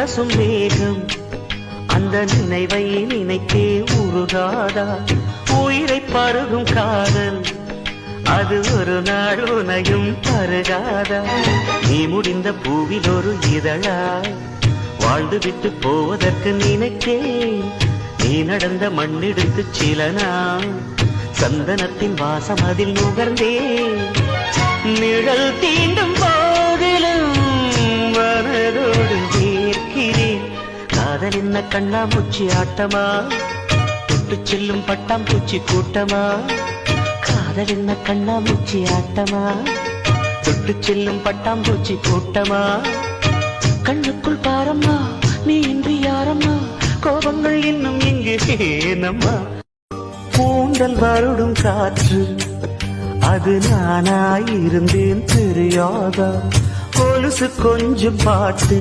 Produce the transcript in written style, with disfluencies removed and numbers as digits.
உரசும் மேகம் அந்த நினைவை நினைத்தே உருகாதா உயிரை பருகும் காதல் அது ஒரு நாள் உனையும் பருகாதா நீ முடிந்த பூவில் ஒரு இதழாய் வாழ்ந்து விட்டு போவதற்கு நினைத்தேன் நீ நடந்த மண்ணெடுத்து சில நாள் சந்தனத்தின் வாசம் அதில் நுகர்ந்தேன் நிழல் தீண்டும் போதிலும் மனதோடு ஏற்கிறேன் காதல் என்ன கண்ணாமூச்சி ஆட்டமா தொட்டு செல்லும் பட்டாம்பூச்சி கூட்டமா காதல் என்ன கண்ணாமூச்சி ஆட்டமா தொட்டு செல்லும் பட்டாம்பூச்சி கூட்டமா கண்ணுக்குள் பாரம்மா நீ இன்றி யாரம்மா கோபங்கள் இன்னும் இங்கு ஏனம்மா கூந்தல் வருடும் காற்று அது நானாயிருந்தேன் தெரியாதா கொலுசு கொஞ்சம் பாட்டு